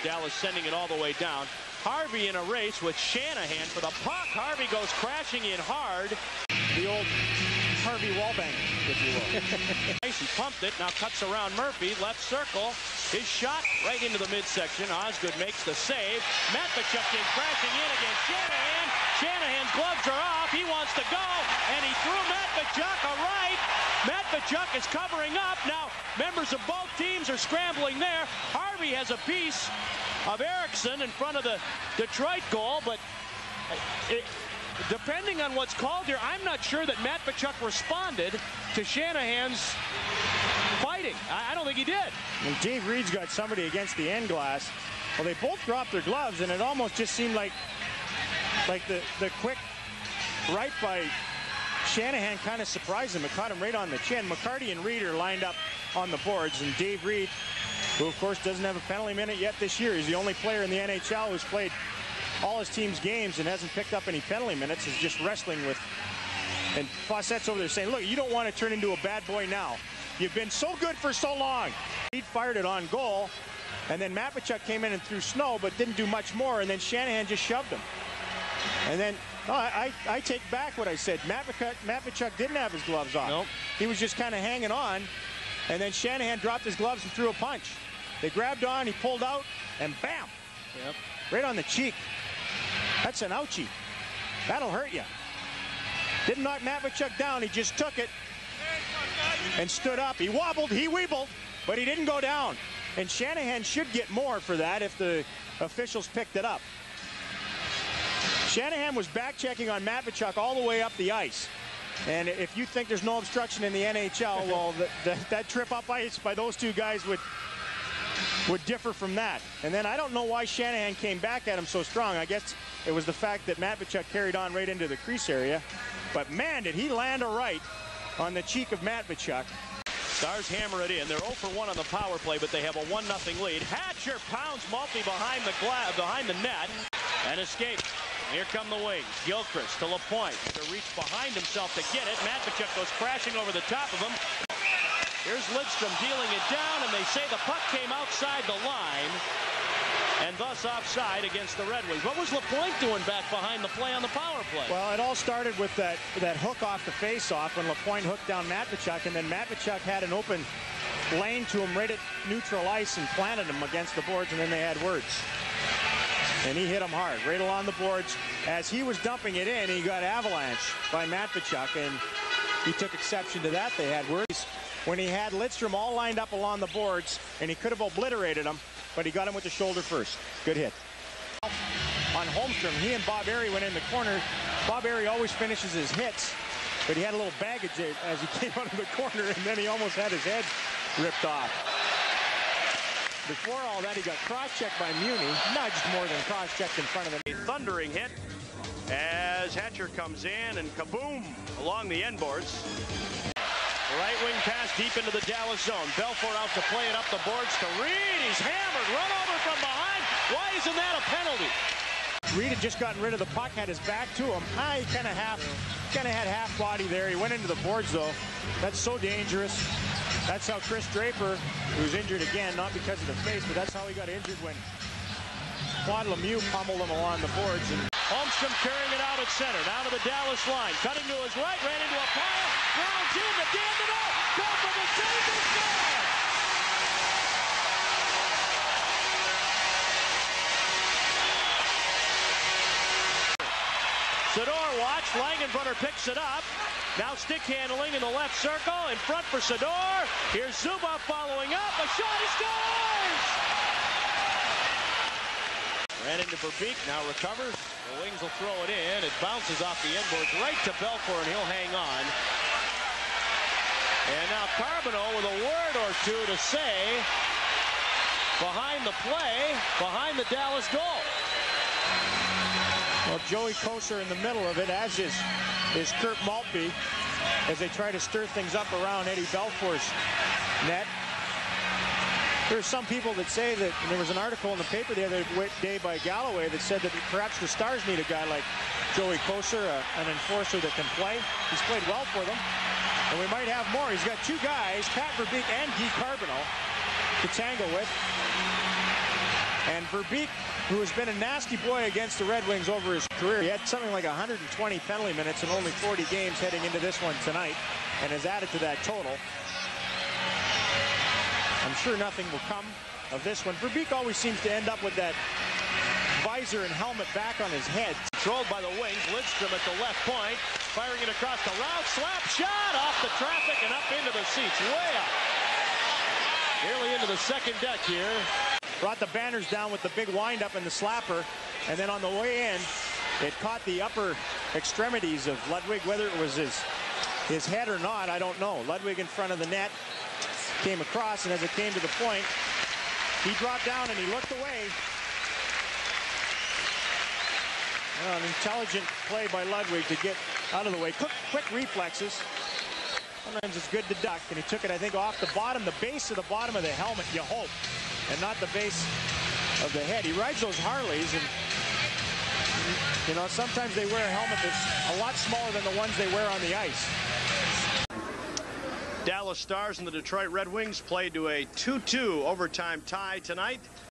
Dallas sending it all the way down. Harvey in a race with Shanahan for the puck. Harvey goes crashing in hard. The old Harvey Wallbank, if you will. He pumped it, now cuts around Murphy, left circle. His shot right into the midsection. Osgood makes the save. Matvichuk came crashing in against Shanahan. Shanahan's gloves are off. He wants to go, and he threw Matvichuk a right. Matvichuk is covering up. Now, members of both teams are scrambling there. Harvey has a piece of Erickson in front of the Detroit goal, but depending on what's called here, I'm not sure that Matvichuk responded to Shanahan's fighting. I don't think he did. And Dave Reed's got somebody against the end glass. Well, they both dropped their gloves, and it almost just seemed like the quick right by Shanahan kind of surprised him. It caught him right on the chin. McCarty and Reed are lined up on the boards, and Dave Reed, who of course doesn't have a penalty minute yet this year, he's the only player in the NHL who's played all his team's games and hasn't picked up any penalty minutes, is just wrestling with. And Fawcett's over there saying, look, you don't want to turn into a bad boy now. You've been so good for so long. He fired it on goal, and then Matvichuk came in and threw snow, but didn't do much more, and then Shanahan just shoved him. And then, I take back what I said. Matvichuk didn't have his gloves off. Nope. He was just kind of hanging on, and then Shanahan dropped his gloves and threw a punch. They grabbed on, he pulled out, and bam! Yep. Right on the cheek. That's an ouchie. That'll hurt you. Didn't knock Matvichuk down, he just took it and stood up. He wobbled, he weebled, but he didn't go down. And Shanahan should get more for that if the officials picked it up. Shanahan was back-checking on Matvichuk all the way up the ice. And if you think there's no obstruction in the NHL, well, that trip up ice by those two guys would differ from that. And then I don't know why Shanahan came back at him so strong. I guess it was the fact that Matvichuk carried on right into the crease area. But man, did he land a right on the cheek of Matvichuk. Stars hammer it in. They're 0 for 1 on the power play, but they have a 1-0 lead. Hatcher pounds Maltby behind the net and escapes. Here come the wings. Gilchrist to Lapointe to reach behind himself to get it. Matvichuk goes crashing over the top of him. Here's Lidstrom dealing it down, and they say the puck came outside the line and thus offside against the Red Wings. What was Lapointe doing back behind the play on the power play? Well, it all started with that hook off the face-off when Lapointe hooked down Matvichuk, and then Matvichuk had an open lane to him right at neutral ice and planted him against the boards, and then they had words. And he hit him hard, right along the boards. As he was dumping it in, he got avalanched by Matvichuk, and he took exception to that. They had words when he had Lidstrom all lined up along the boards, and he could have obliterated him, but he got him with the shoulder first. Good hit. On Holmstrom, he and Bob Airey went in the corner. Bob Airey always finishes his hits, but he had a little baggage as he came out of the corner, and then he almost had his head ripped off. Before all that, he got cross-checked by Muni. Nudged more than cross-checked in front of him. A thundering hit as Hatcher comes in, and kaboom along the end boards. Right wing pass deep into the Dallas zone. Belfour out to play it up the boards to Reed. He's hammered, run over from behind. Why isn't that a penalty? Reed had just gotten rid of the puck, had his back to him. He kind of had half body there. He went into the boards though. That's so dangerous. That's how Chris Draper, who's injured again, not because of the face, but that's how he got injured when Claude Lemieux pummeled him along the boards. And Holmstrom carrying it out at center, down to the Dallas line, cutting to his right, ran into a pile, rounds in, the damn it all, go for the save, and score! Sador watch, Langenbrunner picks it up. Now stick handling in the left circle, in front for Sador. Here's Zubov following up, a shot, he scores! Ran into Verbeek, now recovers. The Wings will throw it in. It bounces off the end boards right to Belfour, and he'll hang on. And now Carbonneau with a word or two to say behind the play, behind the Dallas goal. Well, Joey Kocur in the middle of it, as is Kurt Maltby, as they try to stir things up around Eddie Belfour's net. There's some people that say that, and there was an article in the paper the other day by Galloway that said that perhaps the Stars need a guy like Joey Kocur, an enforcer that can play. He's played well for them, and we might have more. He's got two guys, Pat Verbeek and Guy Carbonneau, to tangle with. And Verbeek, who has been a nasty boy against the Red Wings over his career, he had something like 120 penalty minutes in only 40 games heading into this one tonight, and has added to that total. I'm sure nothing will come of this one. Verbeek always seems to end up with that visor and helmet back on his head. Controlled by the wings. Lidstrom at the left point, firing it across the route. Slap shot off the traffic and up into the seats, way up. Nearly into the second deck here. Brought the banners down with the big windup and the slapper, and then on the way in, it caught the upper extremities of Ludwig. Whether it was his head or not, I don't know. Ludwig in front of the net, came across, and as it came to the point, he dropped down and he looked away. Well, an intelligent play by Ludwig to get out of the way. Quick reflexes. Sometimes it's good to duck, and he took it, I think, off the bottom, the base of the bottom of the helmet, you hope, and not the base of the head. He rides those Harleys, and you know, sometimes they wear a helmet that's a lot smaller than the ones they wear on the ice. Dallas Stars and the Detroit Red Wings played to a 2-2 overtime tie tonight.